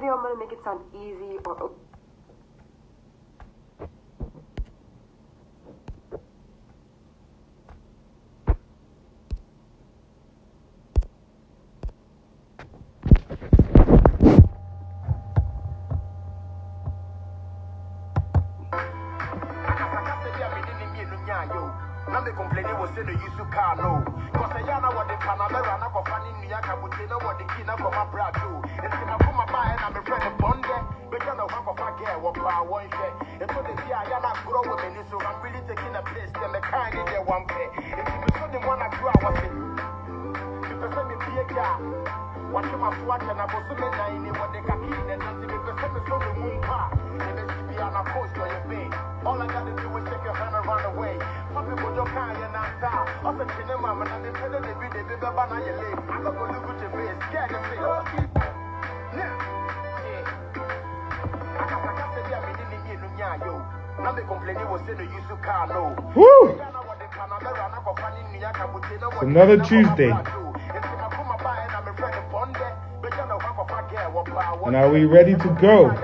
video, I'm going to make it sound easy or... Complaining was saying you to car no. Cause I know what the Panamera and I'm fanning New York, I would say no what the key now for my brad too. And see my put my buy and I'm a friend of Bonde. But you know half of my girl what power one share. And so they see I am not grow with me, so I'm really taking a place. Then the kind in there one pay. If you saw the one I grew, I was it. If you send me Pia, watch my swatch and I was so many what they can keep and then if you send me so the moon car. And then she be on a coast or your bay. All I gotta do is take your hand and run away. Some people don't care you're not down. Also, chilling mama, and they tell them they be the baby banana you live. I don't go look at your face, scared to say, oh, yeah. I can't say, yeah, me didn't get no yo. Now they complaining was saying you to car no. Woo! It's another Tuesday. And are we ready to go?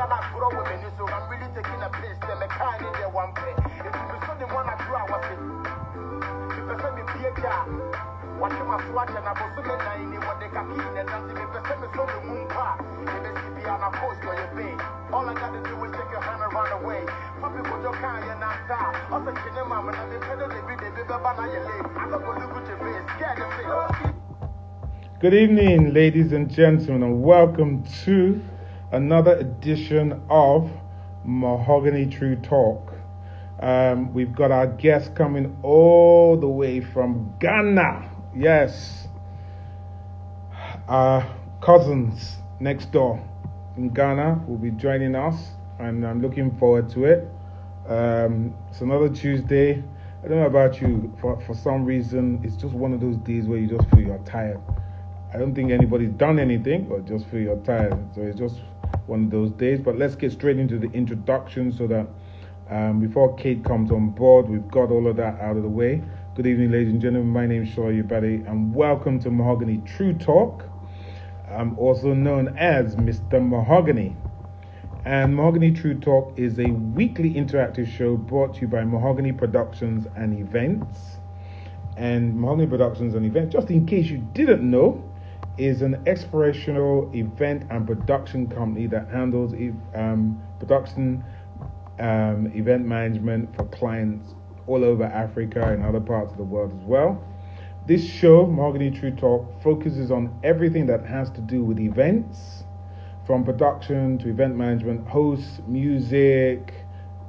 Watching my swatch and I was so many what they can keep and that's if you send me so the moon car. If it's be on a coast or your bay. All I gotta do is take your hand and run away. Some people don't care you're not down. Also, chilling mama, and they tell them they be the baby banana you live. I don't go look at your face, scared to say, oh. Good evening, ladies and gentlemen, and welcome to another edition of Mahogany True Talk. We've got our guest coming all the way from Ghana. Yes, our cousins next door in Ghana will be joining us, and I'm looking forward to it. It's another Tuesday. I don't know about you, for some reason, it's just one of those days where you just feel you're tired. I don't think anybody's done anything, but just feel you're tired. So it's just one of those days. But let's get straight into the introduction so that before Kate comes on board, we've got all of that out of the way. Good evening, ladies and gentlemen. My name is Shola Yubade, and welcome to Mahogany True Talk. I'm also known as Mr. Mahogany. And Mahogany True Talk is a weekly interactive show brought to you by Mahogany Productions and Events. And Mahogany Productions and Events, just in case you didn't know, is an explorational event and production company that handles production event management for clients all over Africa and other parts of the world as well. This show, Mahogany True Talk, focuses on everything that has to do with events, from production to event management, hosts, music,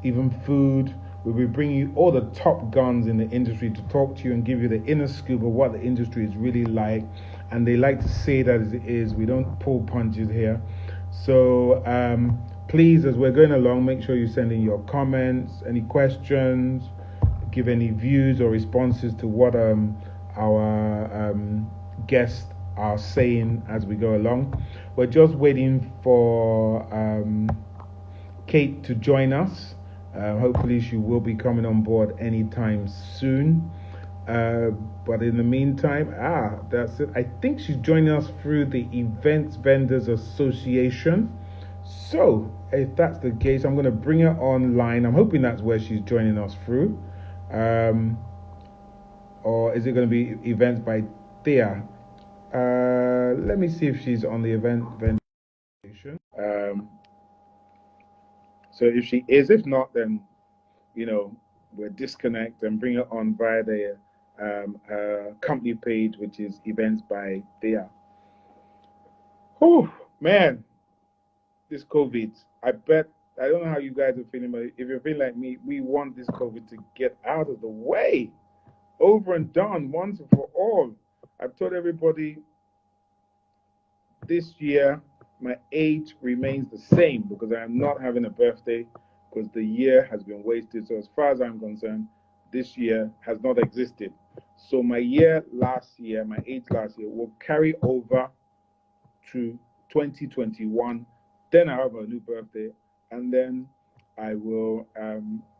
even food. We'll be bringing you all the top guns in the industry to talk to you and give you the inner scoop of what the industry is really like. And they like to say that as it is. We don't pull punches here. So please, as we're going along, make sure you send in your comments, any questions, give any views or responses to what our guests are saying as we go along. We're just waiting for Kate to join us. Hopefully she will be coming on board anytime soon. But in the meantime, that's it. I think she's joining us through the Events Vendors Association. So if that's the case, I'm going to bring her online. I'm hoping that's where she's joining us through. Or is it going to be Events by Thea? Let me see if she's on the Event Vendor Association. So if she is, if not, then, we'll disconnect and bring her on via the company page, which is Events by Thea. Oh, man. This COVID, I don't know how you guys are feeling, but if you're feeling like me, we want this COVID to get out of the way, over and done, once and for all. I've told everybody this year, my age remains the same because I am not having a birthday because the year has been wasted. So as far as I'm concerned, this year has not existed. So my age last year will carry over to 2021. Then I have a new birthday, and then I will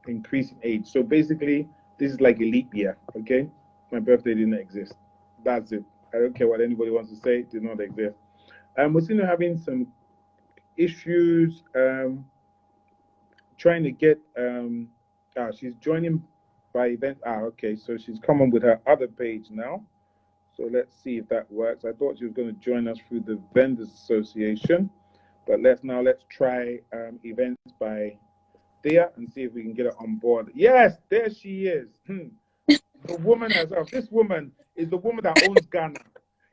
increase in age. So basically, this is like a leap year, okay? My birthday didn't exist. That's it. I don't care what anybody wants to say, it did not exist. We're still having some issues trying to get she's joining by event. Okay, so she's coming with her other page now. So let's see if that works. I thought she was going to join us through the Vendors Association, but let's try events by Thea and see if we can get her on board. Yes, there she is. The woman herself. This woman is the woman that owns Ghana.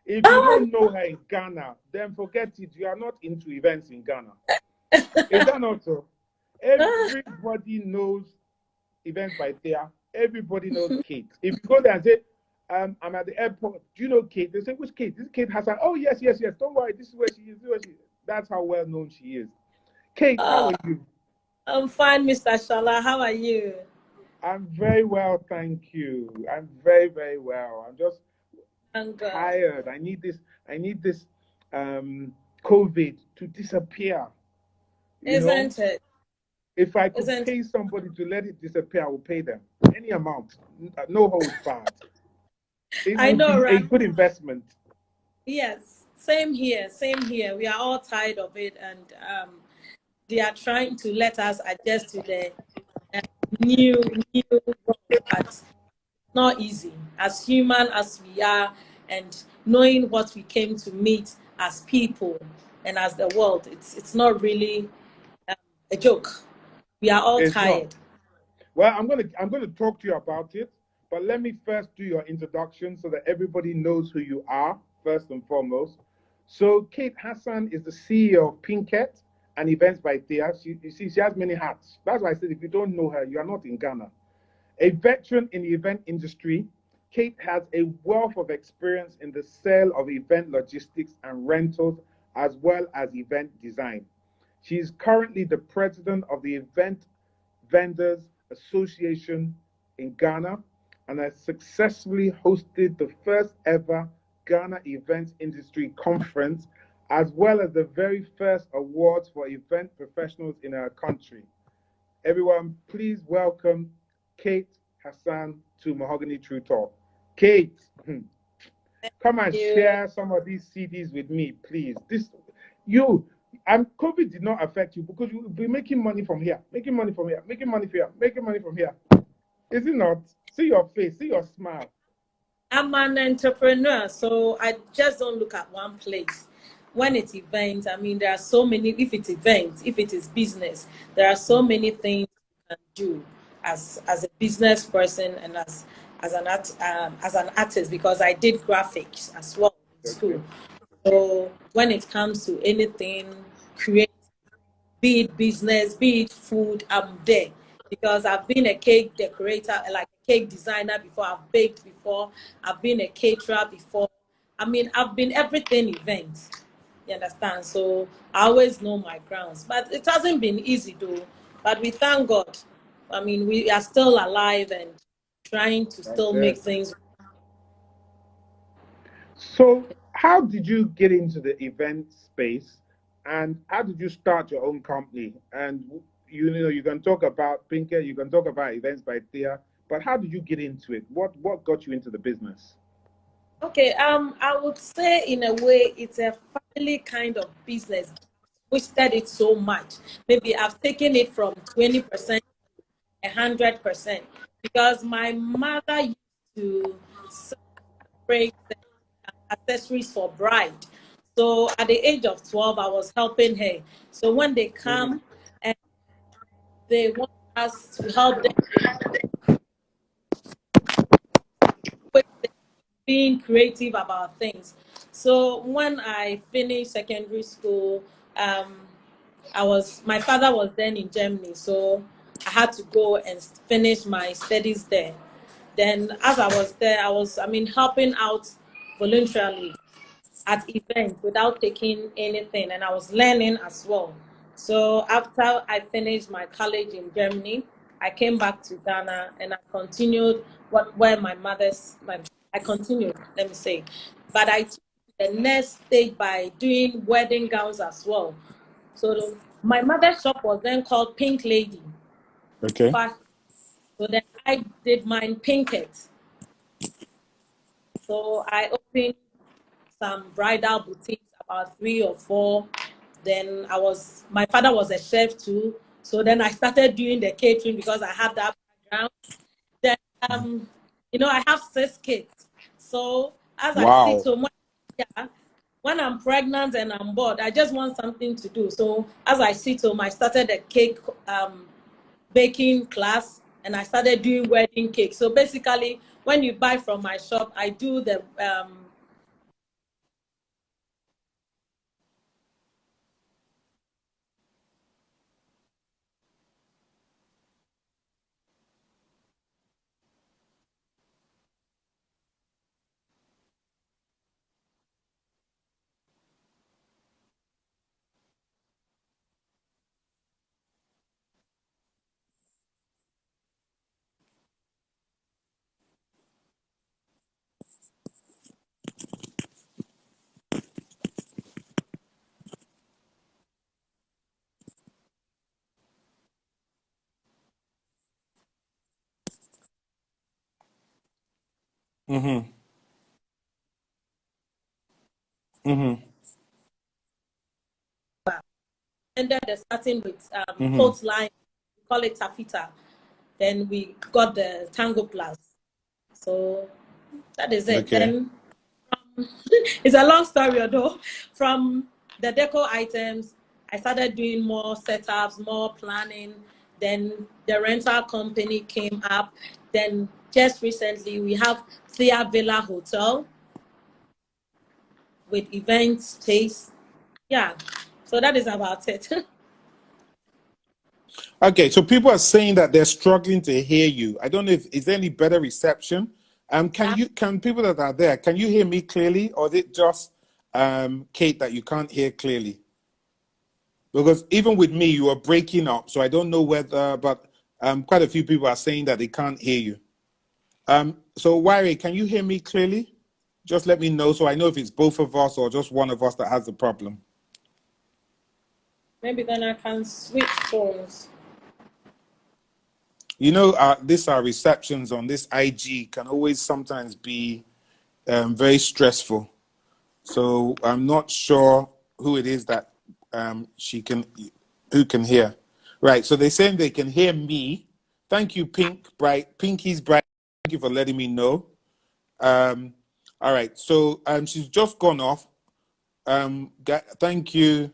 If you don't know her in Ghana, then forget it. You are not into events in Ghana. Is that not so? Everybody knows events by Thea. Everybody knows Kate. If you go there and say, I'm at the airport, do you know Kate? They say, which Kate? This Kate Hassan. Oh, yes. Don't worry. This is where she is. That's how well known she is. Kate, how are you? I'm fine, Mr. Shala. How are you? I'm very well, thank you. I'm very, very well. I'm just tired. I need this COVID to disappear. Isn't it? If I could pay somebody to let it disappear, I will pay them any amount, no holds barred. I know, right? A good investment. Yes, same here. We are all tired of it, and they are trying to let us adjust to the new world, but not easy. As human as we are, and knowing what we came to meet as people and as the world, it's not really a joke. We are all tired. Not. Well, I'm gonna talk to you about it, but let me first do your introduction so that everybody knows who you are first and foremost. So Kate Hassan is the CEO of Pinkett and Events by Thea. You see, she has many hats. That's why I said if you don't know her, you are not in Ghana. A veteran in the event industry, Kate has a wealth of experience in the sale of event logistics and rentals, as well as event design. She is currently the president of the Event Vendors Association in Ghana and has successfully hosted the first ever Ghana Events Industry Conference, as well as the very first awards for event professionals in our country. Everyone, please welcome Kate Hassan to Mahogany True Talk. Kate, come and share some of these CDs with me, please. COVID did not affect you because you will be making money from here, making money from here. Is it not? See your face, see your smile. I'm an entrepreneur, so I just don't look at one place. When it's events, I mean, there are so many. If it's events, if it is business, there are so many things you can do as a business person and as an artist, because I did graphics as well in school. So when it comes to anything creative, be it business, be it food, I'm there. Because I've been a cake decorator, like a cake designer before. I've baked before. I've been a caterer before. I mean, I've been everything event. You understand? So I always know my grounds. But it hasn't been easy though. But we thank God. I mean, we are still alive and trying to still make things. So how did you get into the event space, and how did you start your own company? And you can talk about Pinkett, you can talk about Events by Thea, but how did you get into it? What got you into the business? Okay, I would say in a way it's a family kind of business. We studied it so much. Maybe I've taken it from 20% to 100% because my mother used to separate the accessories for bride. So at the age of 12, I was helping her. So when they come and they want us to help them with being creative about things. So when I finished secondary school, my father was then in Germany, so I had to go and finish my studies there. Then as I was there, helping out voluntarily at events without taking anything, and I was learning as well. So after I finished my college in Germany, I came back to Ghana and I continued I continued, let me say. But I took the next stage by doing wedding gowns as well. So my mother's shop was then called Pink Lady. Okay. So then I did mine Pinkett. So I opened some bridal boutiques, about 3 or 4. Then my father was a chef too. So then I started doing the catering because I had that background. Then, I have 6 kids. So as I Wow. sit home, when I'm pregnant and I'm bored, I just want something to do. So as I sit home, I started a cake baking class, and I started doing wedding cake. So basically, when you buy from my shop, I do the Mm-hmm. Mm-hmm. ended the starting with Mm-hmm. coat line, we call it tafita. Then we got the tango class. So that is it. Okay. Then it's a long story, although from the deco items, I started doing more setups, more planning. Then the rental company came up. Then just recently, we have Thea Villa Hotel with event space. Yeah, so that is about it. Okay, so people are saying that they're struggling to hear you. I don't know if is there any better reception. Can people that are there, can you hear me clearly, or is it just Kate that you can't hear clearly? Because even with me, you are breaking up, so I don't know whether, but quite a few people are saying that they can't hear you. So Wire, can you hear me clearly? Just let me know so I know if it's both of us or just one of us that has the problem. Maybe then I can switch phones. You know, these are receptions on this IG can always sometimes be very stressful. So I'm not sure who it is that who can hear. Right. So they're saying they can hear me. Thank you, Pinky's Bright. Thank you for letting me know. All right. So she's just gone off. Thank you,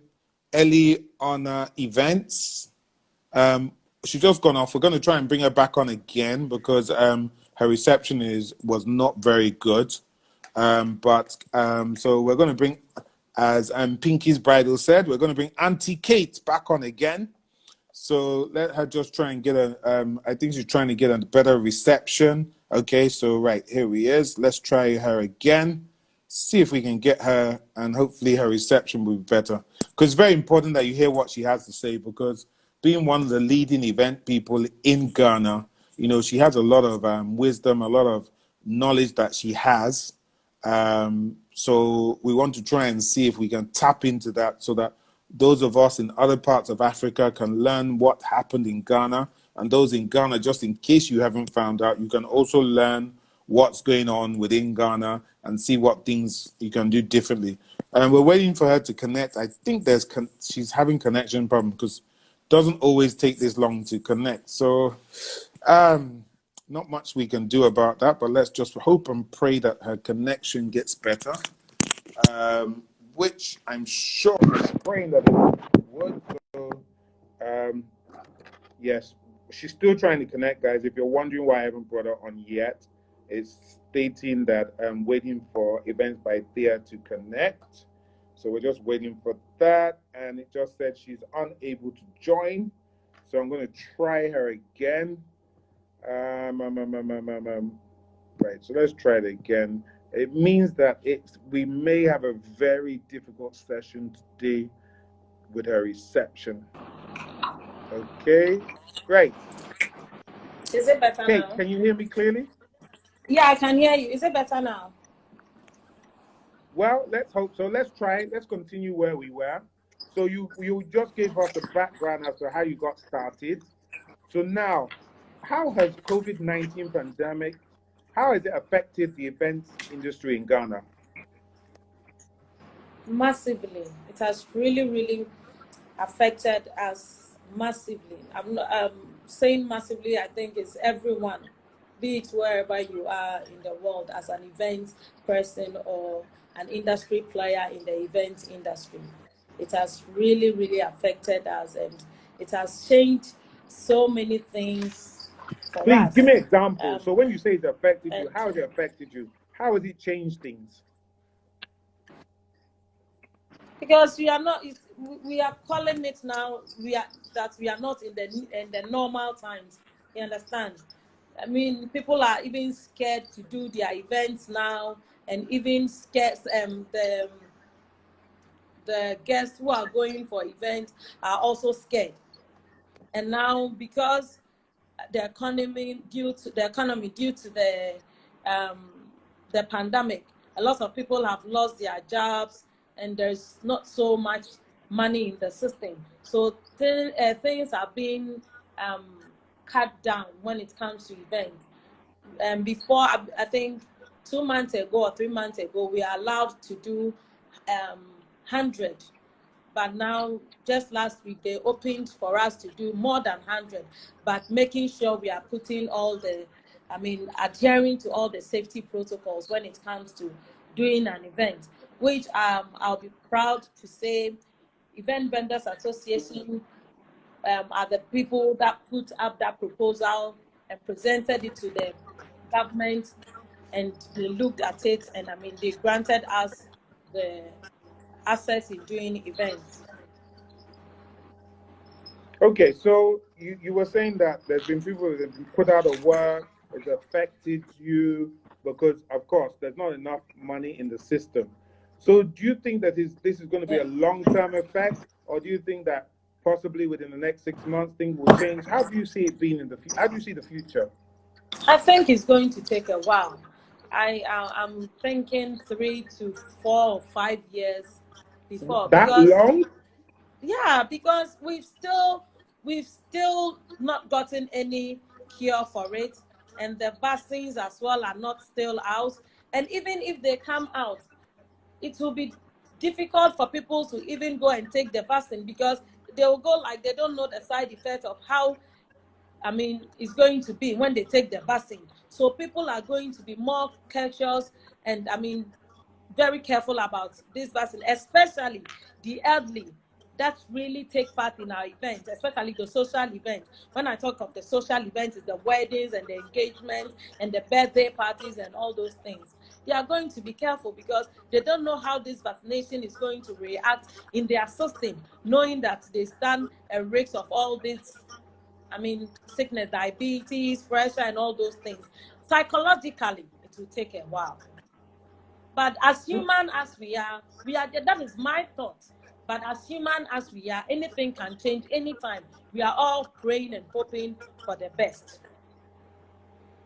Ellie on events. She's just gone off. We're going to try and bring her back on again because her reception was not very good. So we're going to bring, as Pinky's Bridal said, we're going to bring Auntie Kate back on again. So let her just try and get I think she's trying to get a better reception. Okay, so right, here he is. Let's try her again. See if we can get her, and hopefully her reception will be better. Because it's very important that you hear what she has to say, because being one of the leading event people in Ghana, she has a lot of wisdom, a lot of knowledge that she has. So we want to try and see if we can tap into that so that those of us in other parts of Africa can learn what happened in Ghana. And those in Ghana, just in case you haven't found out, you can also learn what's going on within Ghana and see what things you can do differently. And we're waiting for her to connect. I think she's having connection problem because it doesn't always take this long to connect. So not much we can do about that, but let's just hope and pray that her connection gets better, which I'm sure is praying that it would. So, yes, she's still trying to connect, guys. If you're wondering why I haven't brought her on yet, it's stating that I'm waiting for Events by Thea to connect. So we're just waiting for that, and it just said she's unable to join. So I'm going to try her again. Right, so let's try it again. It means that we may have a very difficult session today with her reception. Okay, great. Is it better Kate, now? can you hear me clearly? Yeah, I can hear you. Is it better now? Well, let's hope so. Let's try. Let's continue where we were. So you just gave us a background as to how you got started. So now, how has COVID-19 pandemic, how has it affected the events industry in Ghana? Massively. It has really, really affected us massively. I'm not saying massively, I think it's everyone, be it wherever you are in the world as an event person or an industry player in the event industry. It has really, really affected us, and it has changed so many things for Please give us. me examples. Um, So when you say it affected you, and how has it affected you? How has it changed things? because we are not, we are calling it now, we are not in the normal times. You understand? I mean, people are even scared to do their events now, and even scared the guests who are going for events are also scared. And now, because the economy due to um, the pandemic, a lot of people have lost their jobs, and there's not so much money in the system. So things are being um, cut down when it comes to events. And before, I think 2 months ago or 3 months ago, we are allowed to do 100. But now, just last week, they opened for us to do more than 100, but making sure we are putting all the, I mean, adhering to all the safety protocols when it comes to doing an event, which I'll be proud to say Event Vendors Association are the people that put up that proposal and presented it to the government, and they looked at it, and I mean, they granted us the access in doing events. Okay, so you were saying that there's been people that have been put out of work, it's affected you because, of course, there's not enough money in the system. So do you think that this is going to be a Yeah. long-term effect, or do you think that possibly within the next 6 months things will change? How do you see it being in the future? How do you see the future? I think it's going to take a while. I'm thinking 3 to 4 or 5 years before, That because long? yeah, because we've still not gotten any cure for it, and the vaccines as well are not still out. And even if they come out, it will be difficult for people to even go and take the vaccine, because they will go like they don't know the side effects of how, I mean, it's going to be when they take the vaccine. So people are going to be more cautious, and I mean, very careful about this vaccine, especially the elderly that really take part in our events, especially the social events. When I talk of the social events, it's the weddings and the engagements and the birthday parties and all those things. They are going to be careful because they don't know how this vaccination is going to react in their system, knowing that they stand a risk of all this, I mean, sickness, diabetes, pressure, and all those things. Psychologically, it will take a while. But as human as we are, that is my thought. But as human as we are, anything can change anytime. We are all praying and hoping for the best.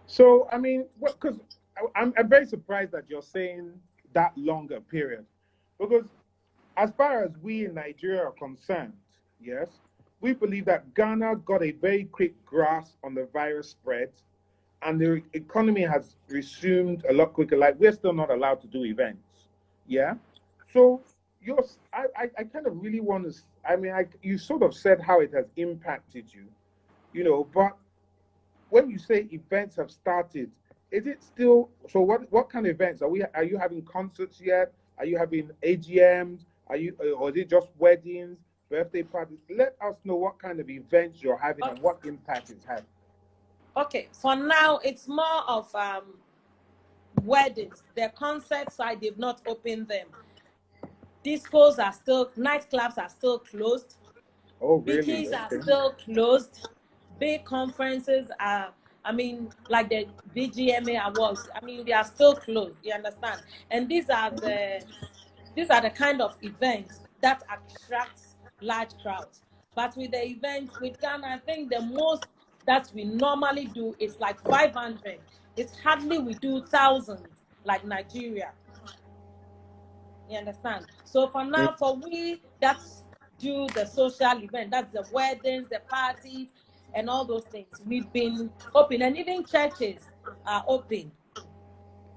So, I mean, because I'm very surprised that you're saying that longer period. Because as far as we in Nigeria are concerned, yes, we believe that Ghana got a very quick grasp on the virus spread, and the economy has resumed a lot quicker. Like, we're still not allowed to do events. Yeah. So, I kind of really want to, I mean, you sort of said how it has impacted you, but when you say events have started, is it still so? What kind of events are you having concerts yet? Are you having AGMs? Or is it just weddings, birthday parties? Let us know what kind of events you're having and Okay. what impact it's had. Okay. For now, it's more of weddings. The concert side, they've not opened them. Discos are still, nightclubs are still closed. Oh, really? Beaches are Okay. still closed. Big conferences are, I mean, like the VGMA awards, I mean, they are still closed. You understand? And these are the kind of events that attracts large crowds. But with the events with Ghana, I think the most that we normally do is like 500. It's hardly we do thousands like Nigeria. You understand? So for now, for we that do the social event, that's the weddings, the parties, and all those things, we've been open, and even churches are open.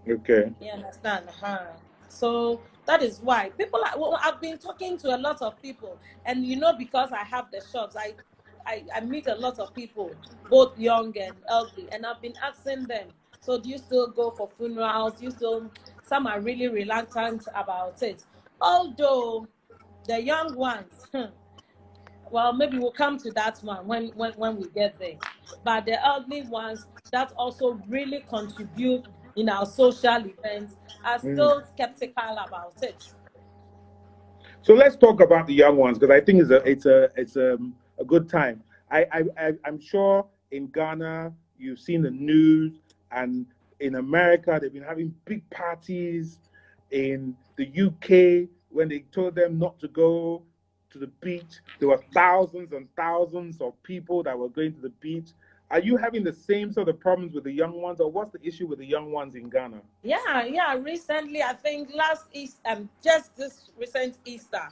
Okay. You understand? Uh-huh. So that is why people are, well, I've been talking to a lot of people, and because I have the shops, I meet a lot of people, both young and elderly, and I've been asking them, so do you still go for funerals? Do you still, some are really reluctant about it. Although the young ones, well, maybe we'll come to that one when we get there. But the elderly ones that also really contribute in our social events are still skeptical about it. So let's talk about the young ones because I think it's a good time. I'm sure in Ghana you've seen the news, and in America they've been having big parties. In the UK, when they told them not to go to the beach, there were thousands and thousands of people that were going to the beach. Are you having the same sort of problems with the young ones, or what's the issue with the young ones in Ghana? Yeah. Recently, I think last Easter, just this recent Easter,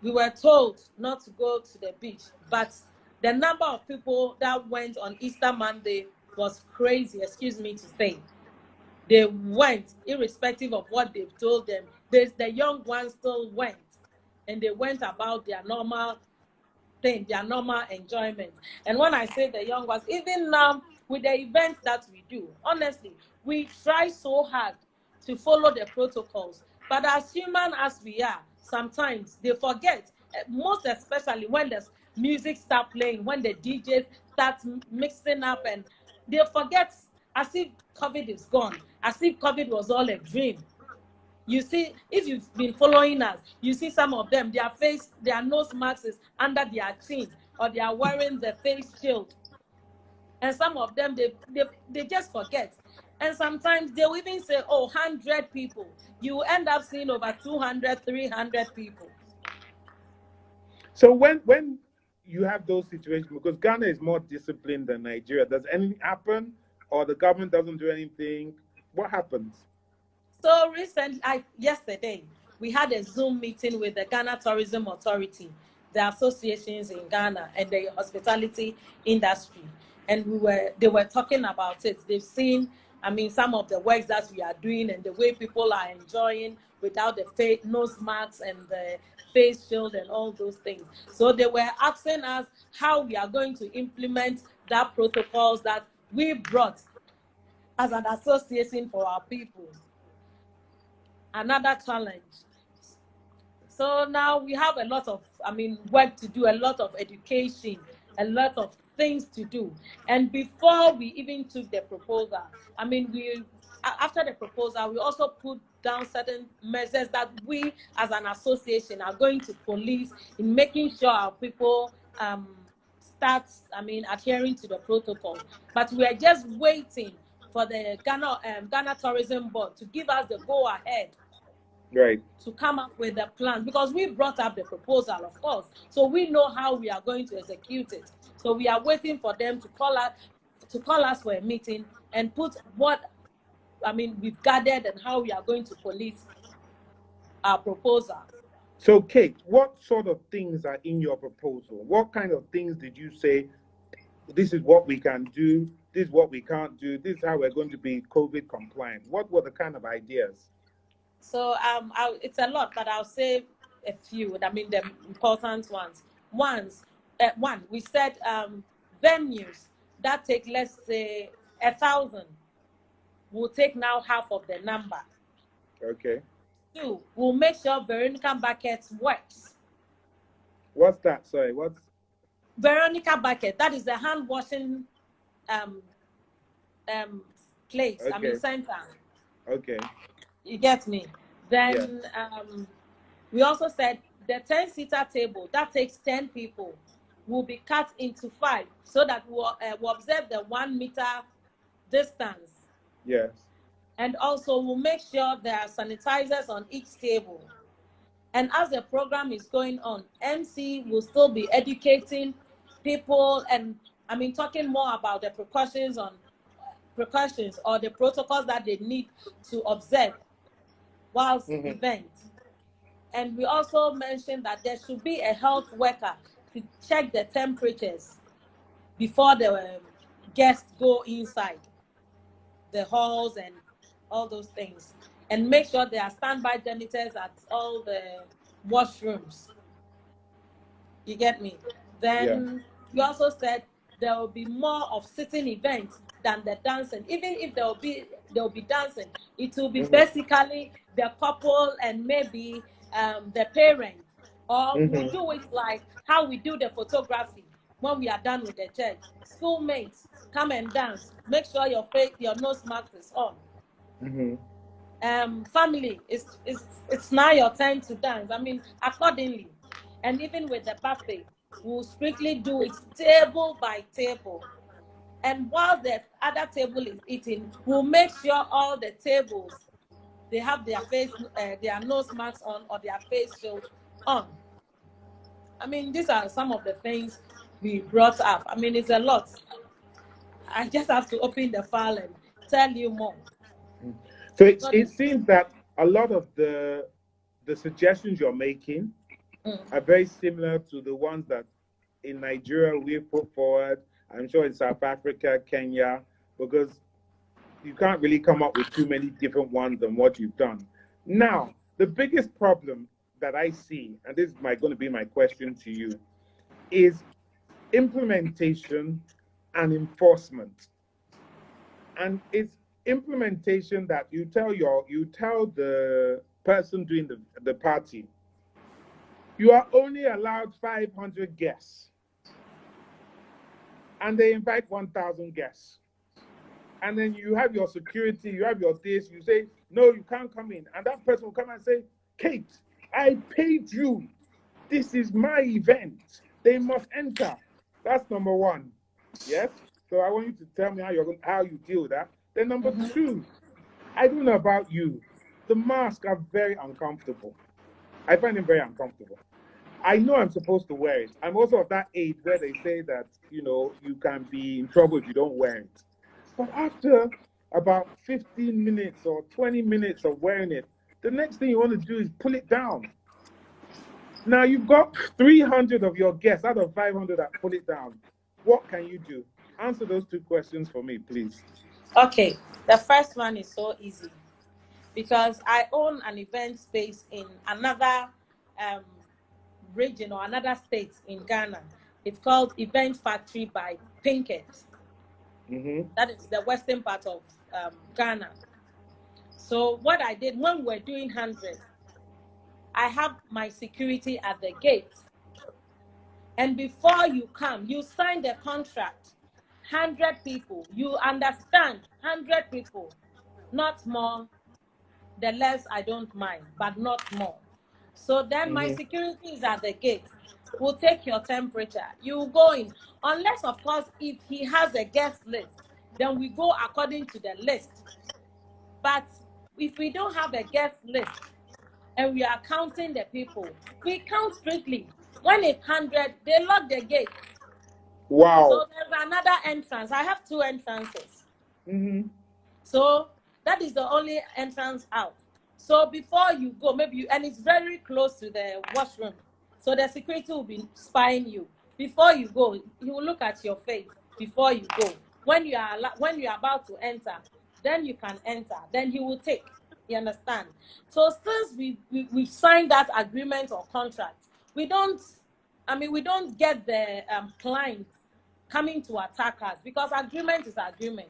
we were told not to go to the beach, but the number of people that went on Easter Monday was crazy, excuse me to say. They went, irrespective of what they've told them. The young ones still went, and they went about their normal thing, their normal enjoyment. And when I say the young ones, even now with the events that we do, honestly, we try so hard to follow the protocols. But as human as we are, sometimes they forget, most especially when the music start playing, when the DJs start mixing up, and they forget, as if COVID is gone, as if COVID was all a dream. You see, if you've been following us, you see some of them, their nose masks is under their chin, or they are wearing the face shield. And some of them, they just forget. And sometimes they'll even say, oh, 100 people. You end up seeing over 200, 300 people. So when you have those situations, because Ghana is more disciplined than Nigeria, does anything happen, or the government doesn't do anything? What happens? So recently, yesterday, we had a Zoom meeting with the Ghana Tourism Authority, the associations in Ghana, and the hospitality industry. And they were talking about it. They've seen, some of the works that we are doing and the way people are enjoying without the nose masks and the face shield and all those things. So they were asking us how we are going to implement that protocols that we brought as an association for our people. Another challenge. So now we have a lot of, work to do, a lot of education, a lot of things to do. And before we even took the proposal, after the proposal, we also put down certain measures that we as an association are going to police in making sure our people start, adhering to the protocols. But we are just waiting for the Ghana Tourism Board to give us the go ahead. Right. To come up with the plan, because we brought up the proposal, of course, so we know how we are going to execute it. So we are waiting for them to call us for a meeting and put what we've gathered and how we are going to police our proposal. So Kate, what sort of things are in your proposal? What kind of things did you say, this is what we can do, this is what we can't do, this is how we're going to be COVID compliant? What were the kind of ideas? So it's a lot, but I'll say a few. The important ones. One, we said venues that take, let's say, 1,000 will take now half of the number. Okay. 2, we'll make sure Veronica Bucket works. What's that? Sorry, what's Veronica Bucket? That is the hand washing place. Okay. Center. Okay. You get me? Then we also said the 10-seater table that takes 10 people will be cut into 5 so that we'll observe the 1 meter distance. Yes. And also we'll make sure there are sanitizers on each table. And as the program is going on, MC will still be educating people and talking more about the precautions or the protocols that they need to observe whilst events. And we also mentioned that there should be a health worker to check the temperatures before the guests go inside the halls and all those things. and make sure there are standby janitors at all the washrooms. You get me? Then you also said there will be more of sitting events than the dancing. Even if there will be dancing, it will be basically the couple and maybe the parents. Or we'll do it like how we do the photography when we are done with the church. Schoolmates, come and dance. Make sure your nose mask is on. Family, it's now your time to dance. I mean, accordingly. And even with the buffet, we'll strictly do it table by table. And while the other table is eating, we'll make sure all the tables, they have their nose masks on or their face shield on. I mean, these are some of the things we brought up. I mean, it's a lot. I just have to open the file and tell you more. So it seems that a lot of the suggestions you're making are very similar to the ones that in Nigeria we put forward. I'm sure in South Africa, Kenya, because you can't really come up with too many different ones than what you've done. Now, the biggest problem that I see, and this is going to be my question to you, is implementation and enforcement. And it's implementation that you tell the person doing the party, you are only allowed 500 guests, and they invite 1,000 guests. And then you have your security, you have your this, you say, no, you can't come in. And that person will come and say, Kate, I paid you. This is my event. They must enter. That's number one. Yes? So I want you to tell me how you deal with that. Then number two, I don't know about you. The masks are very uncomfortable. I find them very uncomfortable. I know I'm supposed to wear it. I'm also of that age where they say that, you can be in trouble if you don't wear it. But after about 15 minutes or 20 minutes of wearing it, the next thing you want to do is pull it down. Now you've got 300 of your guests out of 500 that pull it down. What can you do? Answer those two questions for me, please. Okay, the first one is so easy because I own an event space in another region or another state in Ghana. It's called Event Factory by Pinkett. That is the western part of Ghana. So what I did when we were doing 100, I have my security at the gate. And before you come, you sign the contract. 100 people, you understand, 100 people, not more. The less I don't mind, but not more. So then my security is at the gate. We'll take your temperature. You go in. Unless, of course, if he has a guest list, then we go according to the list. But if we don't have a guest list and we are counting the people, we count strictly. When it's 100, they lock the gate. Wow. So there's another entrance. I have 2 entrances. So that is the only entrance out. So before you go, and it's very close to the washroom. So the security will be spying you. Before you go, he will look at your face before you go. When you are about to enter, then you can enter. Then he will take. You understand? So since we've signed that agreement or contract, we don't get the client coming to attack us because agreement is agreement.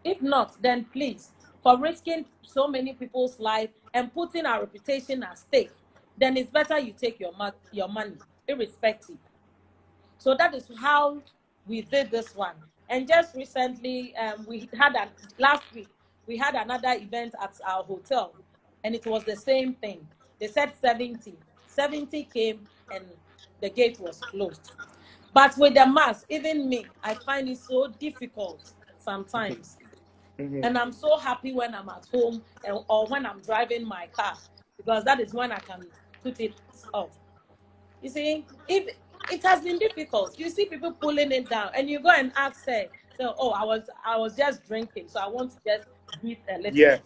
If not, then please, for risking so many people's life and putting our reputation at stake, then it's better you take your money, irrespective. So that is how we did this one. And just recently, last week, we had another event at our hotel, and it was the same thing. They said 70. 70 came, and the gate was closed. But with the mask, even me, I find it so difficult sometimes. And I'm so happy when I'm at home or when I'm driving my car, because that is when I can put it off. You see, if it has been difficult, you see people pulling it down, and you go and ask her, so, oh, I was just drinking, so I want to just breathe a little. Yes.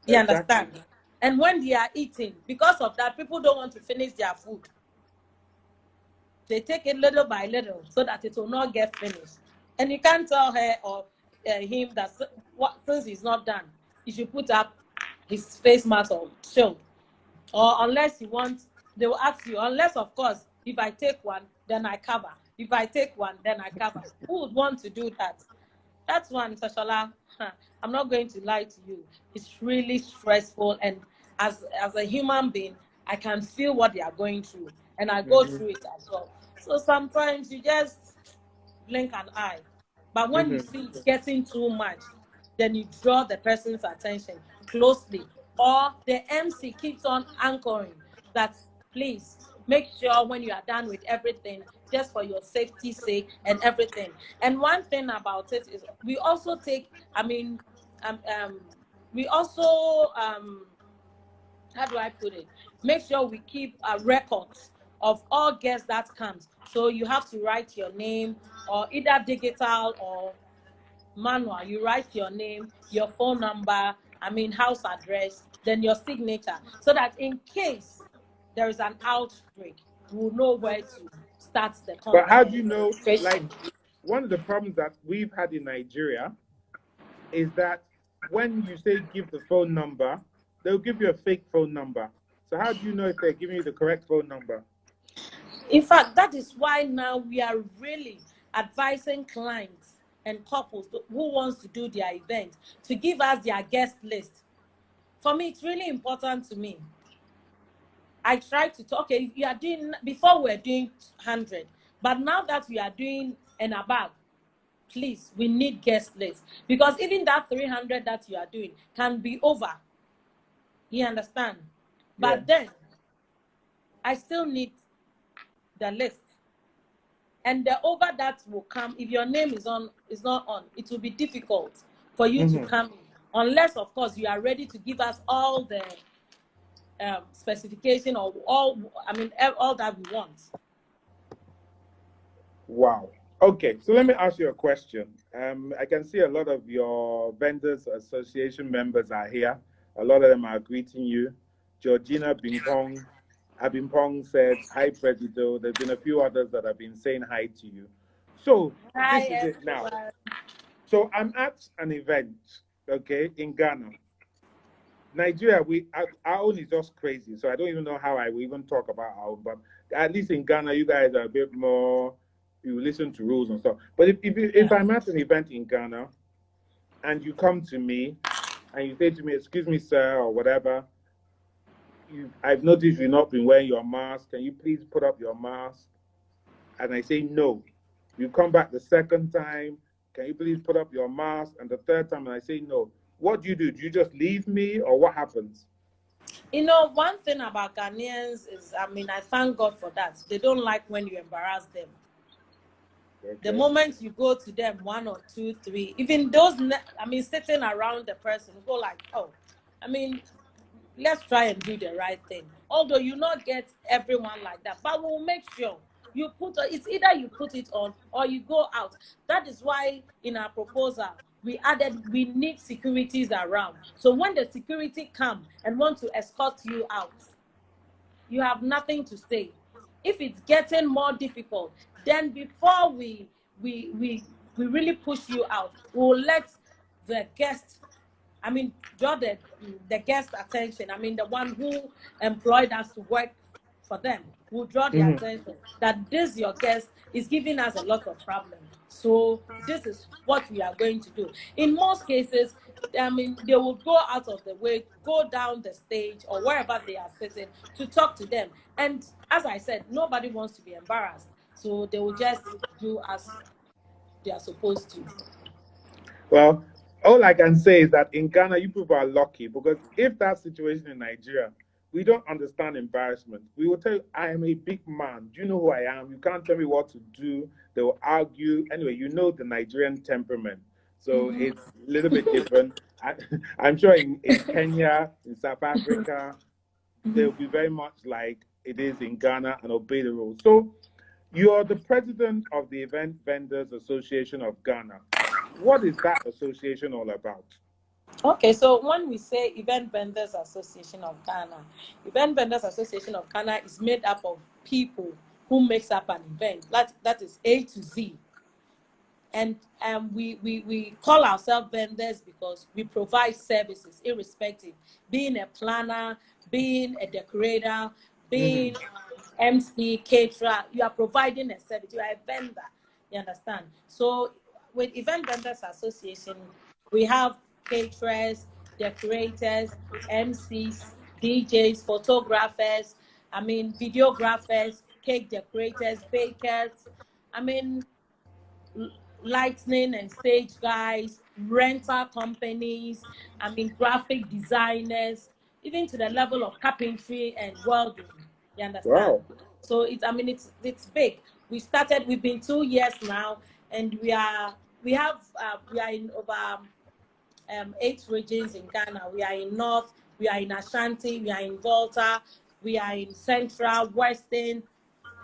You understand? And when they are eating, because of that, people don't want to finish their food. They take it little by little so that it will not get finished. And you can't tell her or him that since he's not done, you should put up his face mask or show. Or unless you want, they will ask you, unless of course, if I take one, then I cover. If I take one, then I cover. Who would want to do that? That's one, Sashala. I'm not going to lie to you. It's really stressful, and as a human being, I can feel what they are going through, and I go through it as well. So sometimes you just blink an eye, but when you see it's getting too much, then you draw the person's attention closely, or the MC keeps on anchoring that please make sure when you are done with everything, just for your safety's sake and everything. And one thing about it is we also take, we also how do I put it? Make sure we keep a record of all guests that comes. So you have to write your name, or either digital or manual. You write your name, your phone number, house address, then your signature, so that in case there is an outbreak, we'll know where to start the But how do you know, like, tracing. one of the problems that we've had in Nigeria is that when you say give the phone number, they'll give you a fake phone number. So how do you know if they're giving you the correct phone number? In fact, that is why now we are really advising clients and couples who wants to do their event to give us their guest list. For me, it's really important to me. I try to talk, okay, if you are doing, before we were doing 100, but now that we are doing and above, please, we need guest lists, because even that 300 that you are doing can be over. You understand? But then I still need the list. And the over that will come, if your name is not on, it will be difficult for you to come in, unless of course you are ready to give us all the specification or all that we want. Wow. Okay, so let me ask you a question. I can see a lot of your vendors association members are here. A lot of them are greeting you. Georgina Abimpong said, hi, Presido. There's been a few others that have been saying hi to you. So Hi, this is everyone. it now. So I'm at an event, okay, in Ghana. Nigeria, our own is just crazy. So I don't even know how I will even talk about our own. But at least in Ghana, you guys are a bit more, you listen to rules and stuff. But if I'm at an event in Ghana and you come to me and you say to me, excuse me, sir, or whatever, I've noticed you've not been wearing your mask. Can you please put up your mask? And I say no. You come back the second time. Can you please put up your mask? And the third time, and I say no. What do? Do you just leave me, or what happens? You know, one thing about Ghanaians is, I thank God for that. They don't like when you embarrass them. Okay. The moment you go to them, 1 or 2, 3, even those, sitting around the person, go like, oh, let's try and do the right thing. Although you not get everyone like that, but we'll make sure you it's either you put it on or you go out. That is why in our proposal, we added, we need securities around. So when the security come and want to escort you out, you have nothing to say. If it's getting more difficult, then before we really push you out, we'll let the guest, draw the guest attention. The one who employed us to work for them will draw the attention that this your guest is giving us a lot of problems. So this is what we are going to do. In most cases, they will go out of the way, go down the stage or wherever they are sitting to talk to them. And as I said, nobody wants to be embarrassed. So they will just do as they are supposed to. Well, all I can say is that in Ghana, you people are lucky, because if that situation in Nigeria, we don't understand embarrassment. We will tell you, I am a big man. Do you know who I am? You can't tell me what to do. They will argue. Anyway, you know the Nigerian temperament. So it's a little bit different. I'm sure in Kenya, in South Africa, they'll be very much like it is in Ghana and obey the rules. So you're the president of the Event Vendors Association of Ghana. What is that association all about? Okay, so when we say Event Vendors Association of Ghana, Event Vendors Association of Ghana is made up of people who makes up an event. That is A to Z. And we call ourselves vendors because we provide services irrespective, being a planner, being a decorator, being MC, caterer. You are providing a service. You are a vendor. You understand? So with Event Vendors Association, we have caterers, decorators, MCs, DJs, photographers, videographers, cake decorators, bakers, lightning and stage guys, rental companies, graphic designers, even to the level of carpentry and welding. You understand? Wow. So it's big. We've been 2 years now, and we are in over 8 regions in Ghana. We are in North, we are in Ashanti, we are in Volta, we are in Central, Western,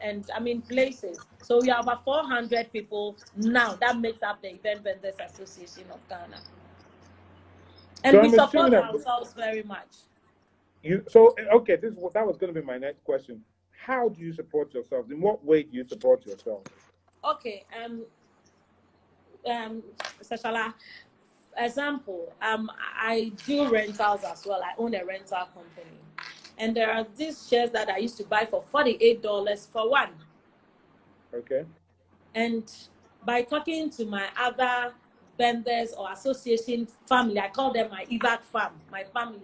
and places. So we have about 400 people now. That makes up the Event Vendors Association of Ghana. And So we support ourselves very much. Okay, that was going to be my next question. How do you support yourself? In what way do you support yourself? Okay, Sashala, example, I do rentals as well. I own a rental company. And there are these shares that I used to buy for $48 for one. Okay. And by talking to my other vendors or association family, I call them my EVAC fam, my family,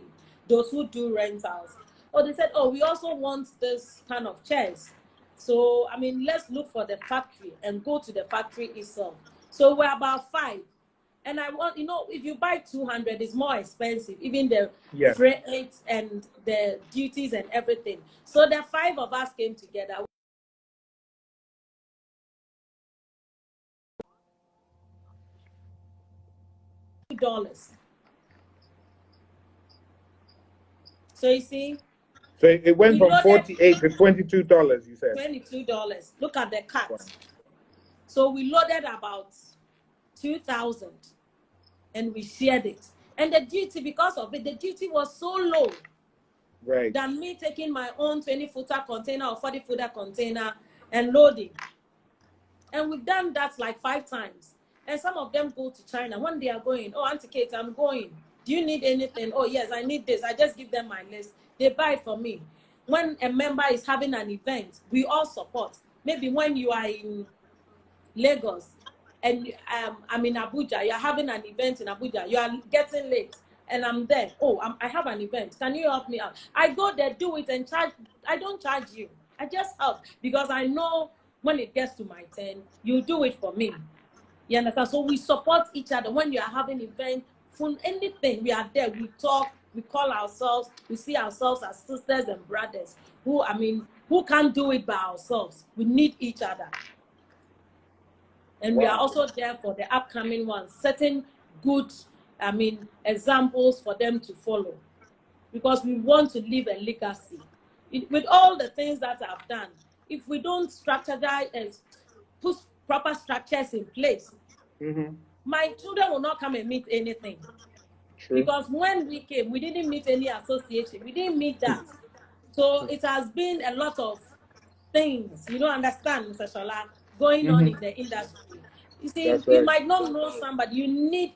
those who do rentals. They said, we also want this kind of chairs. So, let's look for the factory and go to the factory itself. So we're about 5. And I want, if you buy 200, it's more expensive, even the freight and the duties and everything. So the 5 of us came together. $2. So you see? So it went from $48 to $22, you said? $22. Look at the cut. Wow. So we loaded about 2,000 and we shared it. And the duty, because of it, the duty was so low. Right. Than me taking my own 20-footer container or 40-footer container and loading. And we've done that like 5 times. And some of them go to China. When they are going, Auntie Kate, I'm going. Do you need anything? Oh, yes, I need this. I just give them my list. They buy it for me. When a member is having an event, we all support. Maybe when you are in Lagos and I'm in Abuja, you're having an event in Abuja, you are getting late. And I'm there. I have an event. Can you help me out? I go there, do it, and charge. I don't charge you. I just help because I know when it gets to my turn, you do it for me. You understand? So we support each other. When you are having event, for anything, we are there. We talk. We call ourselves. We see ourselves as sisters and brothers. Who can't do it by ourselves? We need each other. And we are also there for the upcoming ones, setting good, examples for them to follow. Because we want to leave a legacy. With all the things that I've done, if we don't strategize and put proper structures in place, my children will not come and meet anything. True. Because when we came, we didn't meet any association. We didn't meet that. So it has been a lot of things, you don't understand, Mr. Shola, going on in the industry. You see, you might not know somebody. You need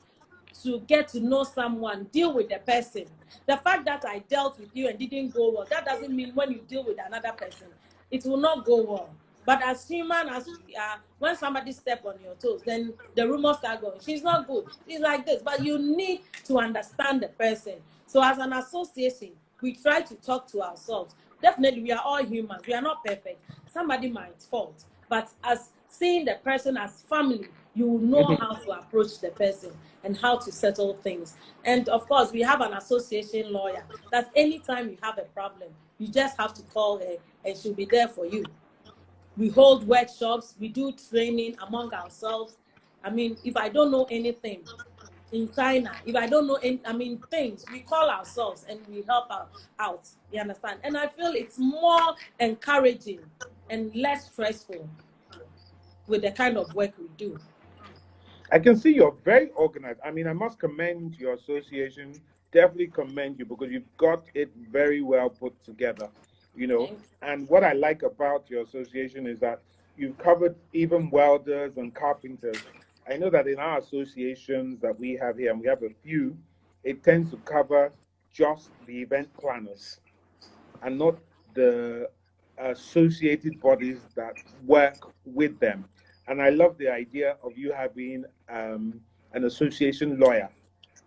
to get to know someone, deal with the person. The fact that I dealt with you and didn't go well, that doesn't mean when you deal with another person, it will not go well. But as human as we are, when somebody steps on your toes, then the rumors start going. She's not good. She's like this. But you need to understand the person. So as an association, we try to talk to ourselves. Definitely, we are all humans. We are not perfect. Somebody might fault. But as seeing the person as family, you will know how to approach the person and how to settle things. And of course, we have an association lawyer. That anytime you have a problem, you just have to call her and she'll be there for you. We hold workshops, we do training among ourselves. If I don't know anything in China, if I don't know any, things, we call ourselves and we help out. You understand? And I feel it's more encouraging and less stressful with the kind of work we do. I can see you're very organized. I must commend your association. Definitely commend you because you've got it very well put together. And what I like about your association is that you've covered even welders and carpenters. I know that in our associations that we have here, and we have a few, it tends to cover just the event planners and not the associated bodies that work with them. And I love the idea of you having an association lawyer.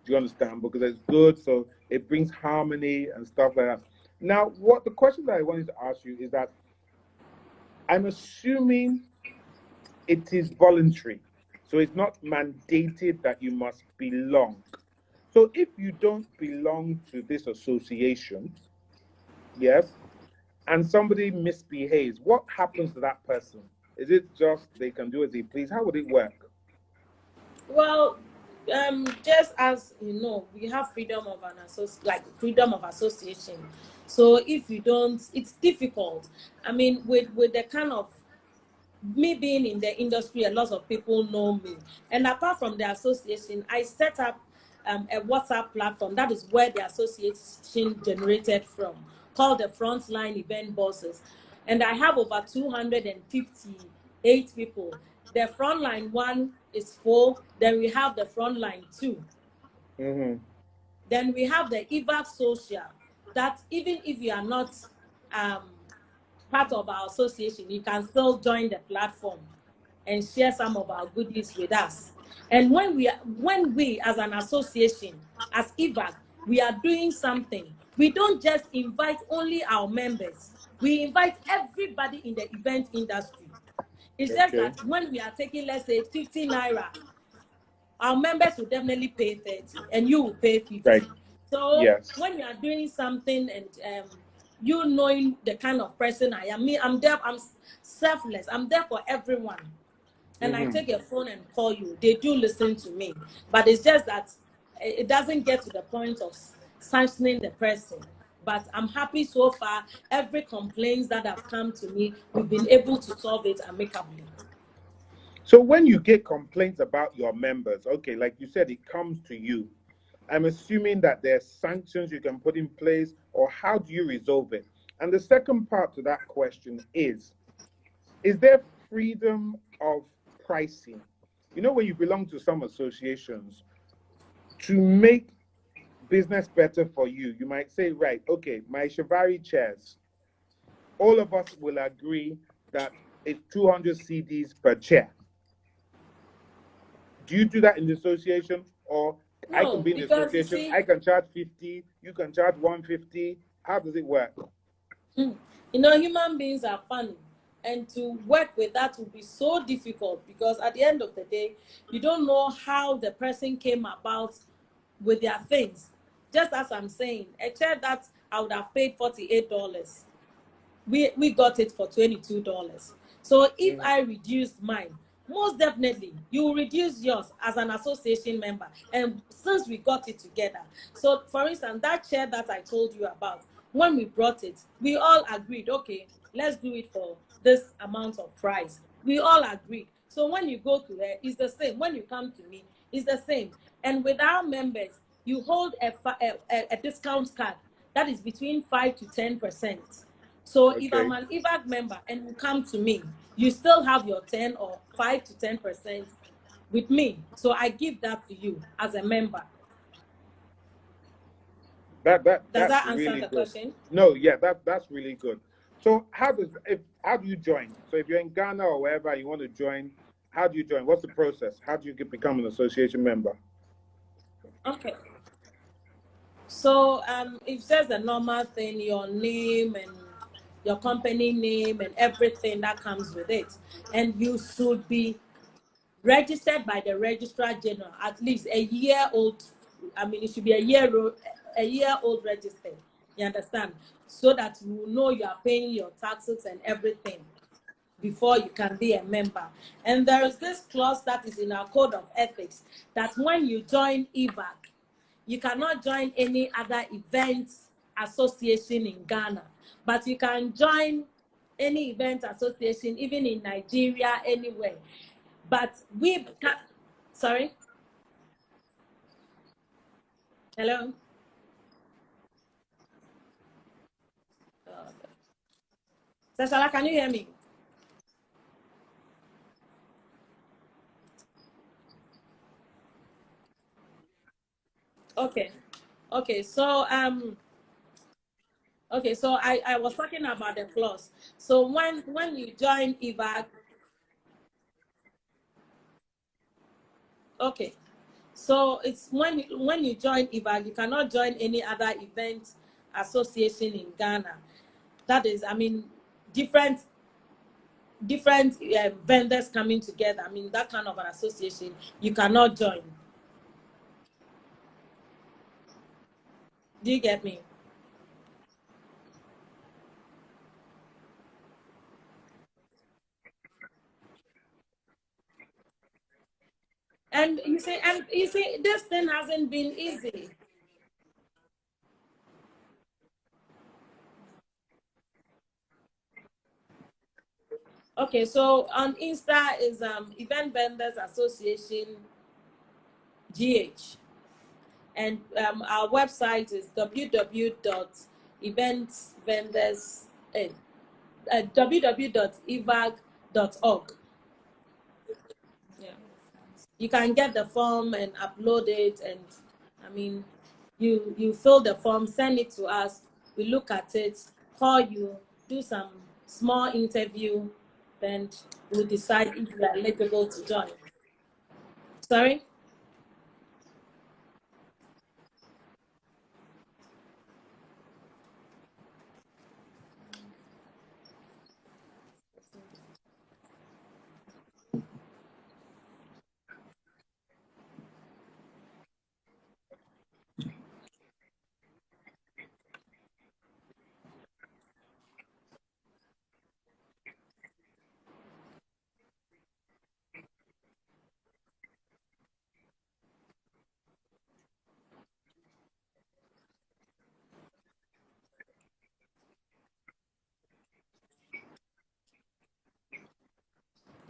Do you understand? Because it's good, so it brings harmony and stuff like that. Now, what the question that I wanted to ask you is that I'm assuming it is voluntary, so it's not mandated that you must belong. So if you don't belong to this association, yes, and somebody misbehaves, what happens to that person? Is it just they can do as they please? How would it work? Well, just as you know, we have freedom of association. So if you don't, it's difficult. I mean, with the kind of me being in the industry, a lot of people know me. And apart from the association, I set up a WhatsApp platform. That is where the association generated from, called the Frontline Event Bosses. And I have over 258 people. The frontline one is 4. Then we have the frontline 2. Mm-hmm. Then we have the EVAC Social. That even if you are not part of our association, you can still join the platform and share some of our goodies with us. And when we as an association, as EVAC, we are doing something, we don't just invite only our members, we invite everybody in the event industry. It's just that when we are taking, let's say, 50 naira, our members will definitely pay 30 and you will pay 50. Right. So Yes. when you are doing something and you knowing the kind of person I am, I'm there, I'm selfless, I'm there for everyone. And I take a phone and call you. They do listen to me. But it's just that it doesn't get to the point of sanctioning the person. But I'm happy so far. Every complaint that have come to me, we've been able to solve it amicably. So when you get complaints about your members, okay, like you said, it comes to you. I'm assuming that there's sanctions you can put in place, or how do you resolve it? And the second part to that question is there freedom of pricing? You know, when you belong to some associations, to make business better for you, you might say, right, okay, my Shivari chairs, all of us will agree that it's 200 CDs per chair. Do you do that in the association? Or No, I can be in the association, I can charge 50, you can charge 150. How does it work? You know, human beings are funny. And to work with that will be so difficult because at the end of the day, you don't know how the person came about with their things. Just as I'm saying, a chair that I would have paid $48, we got it for $22. So if I reduced mine, most definitely you will reduce yours as an association member. And since we got it together, so for instance, that chair that I told you about, when we brought it, we all agreed, okay, let's do it for this amount of price. We all agreed. So when you go to her, it's the same. When you come to me, it's the same. And with our members, you hold a discount card that is between 5 to 10%. So if I'm an EVAC member and you come to me, you still have your 10 or 5 to 10% with me. So I give that to you as a member. Does that answer really the good question? No, yeah, that's really good. So how do you join? So if you're in Ghana or wherever you want to join, how do you join? What's the process? How do you become an association member? Okay. So it's just the normal thing, your name and your company name and everything that comes with it. And you should be registered by the registrar general, at least a year old. I mean, it should be a year old registered. You understand? So that you will know you are paying your taxes and everything before you can be a member. And there is this clause that is in our code of ethics that when you join EVAC, you cannot join any other event association in Ghana, but you can join any event association, even in Nigeria, anywhere. But we can, sorry? Hello? Sashala, can you hear me? Okay. Okay. So I was talking about the clause. So when you join EVAC, okay. So it's when you join EVAC, you cannot join any other event association in Ghana. That is, I mean, different vendors coming together. I mean, that kind of an association you cannot join. Do you get me? And you see, this thing hasn't been easy. Okay, so on Insta is Event Vendors Association GH, and our website is www.eventsvendors www.evac.org. Yeah. You can get the form and upload it, and I mean, you fill the form, send it to us, we look at it, call you, do some small interview, then we'll decide if you are eligible to join. Sorry.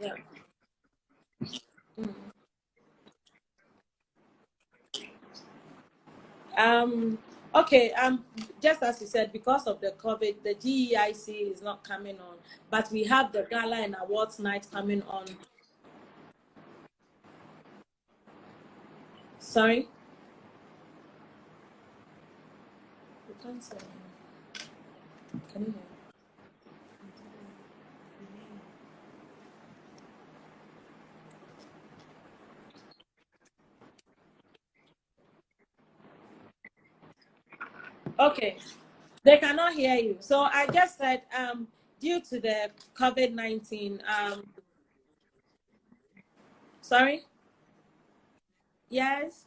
Yeah. um okay, just as you said, because of the COVID, the GEIC is not coming on, but we have the gala and awards night coming on. Sorry. You can't say. Can you hear? Okay, they cannot hear you. So I just said, due to the COVID-19, sorry? Yes?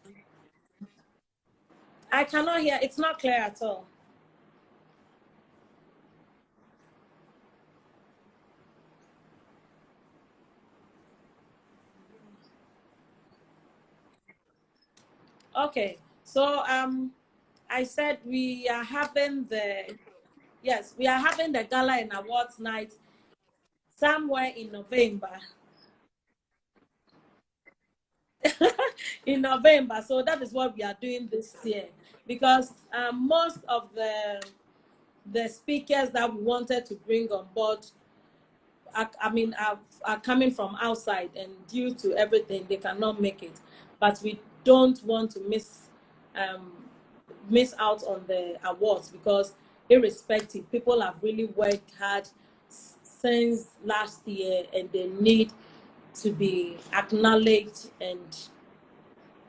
I cannot hear. It's not clear at all. Okay, so I said we are having yes, we are having the gala and awards night somewhere in November. In November. So that is what we are doing this year, because most of the speakers that we wanted to bring on board, are coming from outside, and due to everything, they cannot make it. But we don't want to um, miss out on the awards, because irrespective, people have really worked hard since last year, and they need to be acknowledged and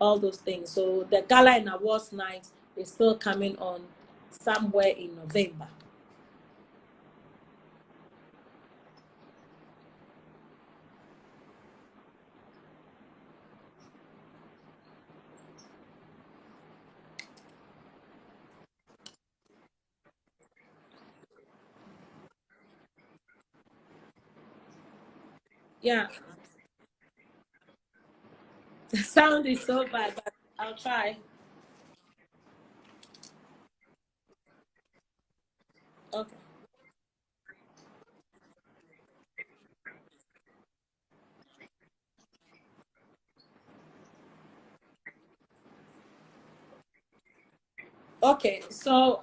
all those things. So the gala and awards night is still coming on somewhere in November. Yeah, the sound is so bad, but I'll try. Okay. Okay. So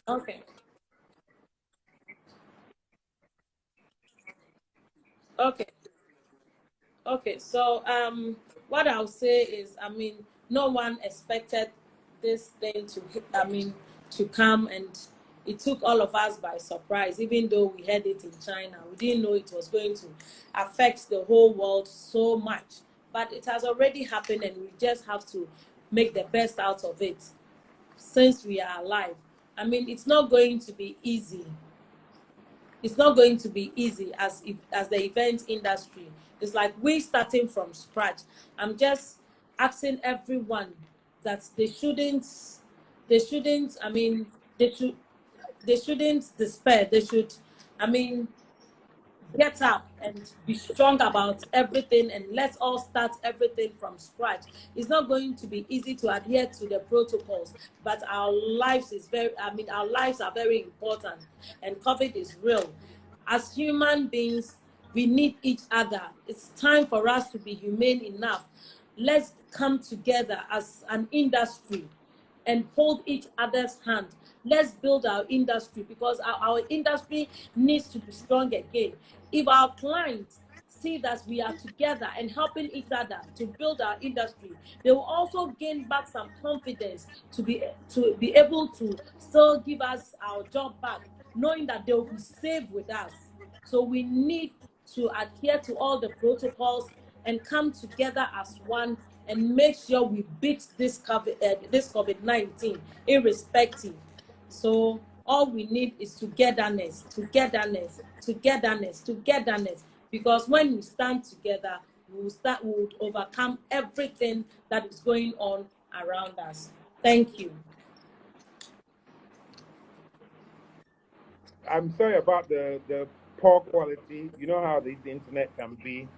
okay. Okay. Okay, so what I'll say is, I mean, no one expected this thing to, to come, and it took all of us by surprise. Even though we had it in China, we didn't know it was going to affect the whole world so much. But it has already happened, and we just have to make the best out of it since we are alive. I mean, it's not going to be easy. It's not going to be easy as the event industry. It's like we starting from scratch. I'm just asking everyone that they shouldn't, I mean, they should they shouldn't despair. They should, I mean, get up and be strong about everything, and let's all start everything from scratch. It's not going to be easy to adhere to the protocols, but our lives are very important, and COVID is real. As human beings, we need each other. It's time for us to be humane enough. Let's come together as an industry and hold each other's hand. Let's build our industry, because our industry needs to be strong again. If our clients see that we are together and helping each other to build our industry, they will also gain back some confidence to be able to still give us our job back, knowing that they will be safe with us. So we need to adhere to all the protocols and come together as one and make sure we beat this COVID-19 irrespective. So all we need is togetherness, togetherness, togetherness, togetherness. Because when we stand together, we will overcome everything that is going on around us. Thank you. I'm sorry about the poor quality. You know how the internet can be.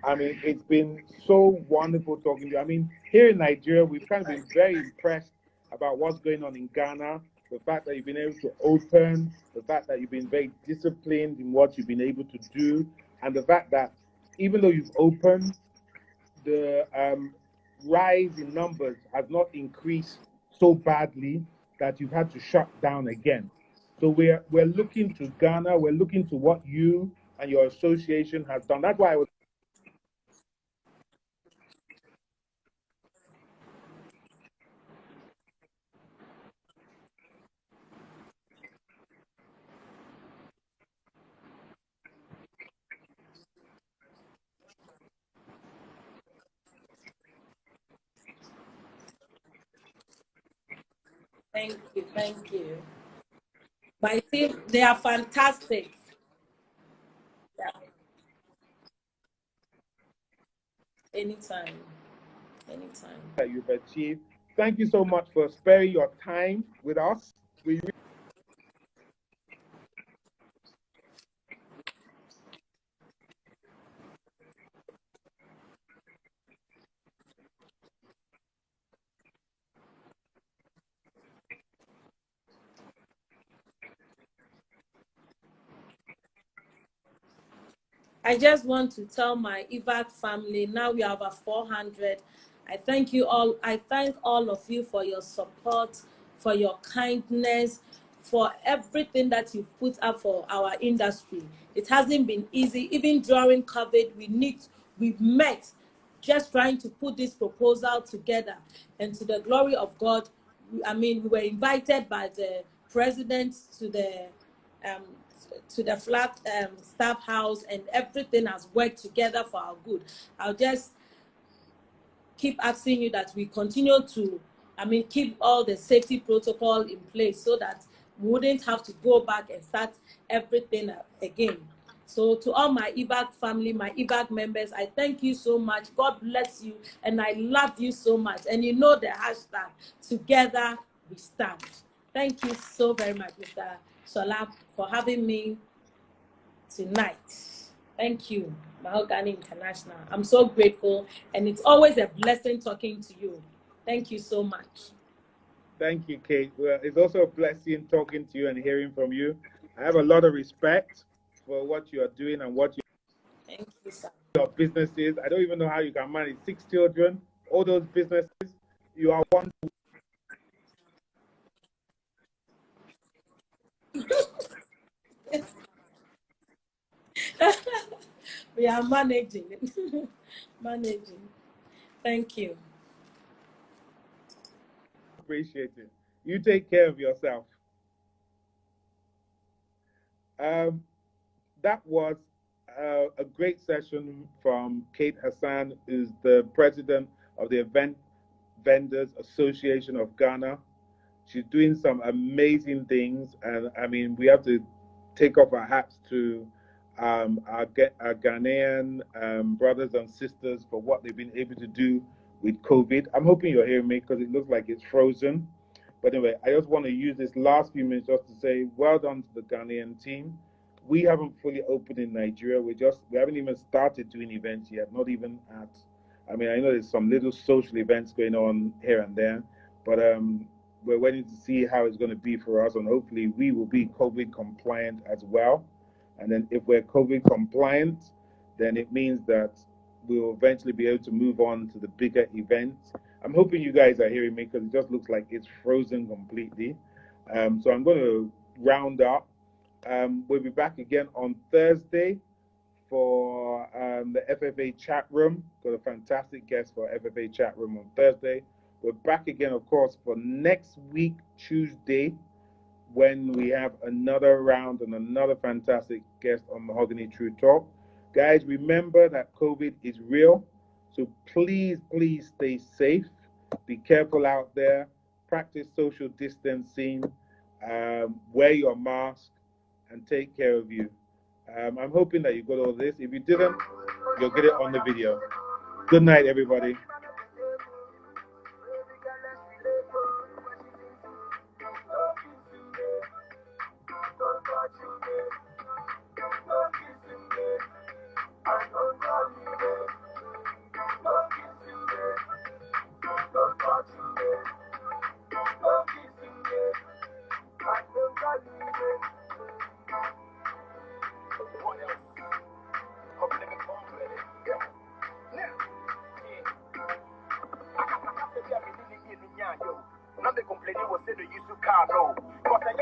I mean, it's been so wonderful talking to you. I mean, here in Nigeria, we've kind of been very impressed about what's going on in Ghana. The fact that you've been able to open, the fact that you've been very disciplined in what you've been able to do, and the fact that even though you've opened, the rise in numbers has not increased so badly that you've had to shut down again. So we're looking to Ghana. We're looking to what you and your association has done. That's why I was. Thank you. Thank you. My team, they are fantastic. Yeah. Anytime. Anytime. That you've achieved. Thank you so much for sparing your time with us. We I just want to tell my EVAC family, now we have a 400. I thank you all. I thank all of you for your support, for your kindness, for everything that you've put up for our industry. It hasn't been easy. Even during COVID, we've met just trying to put this proposal together. And to the glory of God, I mean, we were invited by the president um, to the flat staff house, and everything has worked together for our good. I'll just keep asking you that we continue to, keep all the safety protocol in place so that we wouldn't have to go back and start everything again. So to all my EVAC family, my EVAC members, I thank you so much. God bless you, and I love you so much. And you know the hashtag, together we stand. Thank you so very much, Mr. Shola, for having me tonight. Thank you, Mahogany International. I'm so grateful, and it's always a blessing talking to you. Thank you so much. Thank you, Kate. Well, it's also a blessing talking to you and hearing from you. I have a lot of respect for what you are doing and what Thank you, sir. your business is. I don't even know how you can manage 6 children, all those businesses. You are one. We are managing. Managing. Thank you. Appreciate it. You take care of yourself. That was a great session from Kate Hassan, who's the president of the Event Vendors Association of Ghana. She's doing some amazing things, and I mean, we have to take off our hats to our Ghanaian brothers and sisters for what they've been able to do with COVID. I'm hoping you're hearing me because it looks like it's frozen. But anyway, I just want to use this last few minutes just to say well done to the Ghanaian team. We haven't fully opened in Nigeria. We haven't even started doing events yet, not even at, I mean, I know there's some little social events going on here and there, but we're waiting to see how it's going to be for us, and hopefully we will be COVID compliant as well. And then if we're COVID compliant, then it means that we will eventually be able to move on to the bigger events. I'm hoping you guys are hearing me because it just looks like it's frozen completely. So I'm going to round up. We'll be back again on Thursday for the FFA chat room. Got a fantastic guest for FFA chat room on Thursday. We're back again, of course, for next week, Tuesday, when we have another round and another fantastic guest on Mahogany True Talk. Guys, remember that COVID is real, so please, please stay safe. Be careful out there. Practice social distancing. Wear your mask and take care of you. I'm hoping that you got all this. If you didn't, you'll get it on the video. Good night, everybody. Not the complaining was said to use to car, no. But I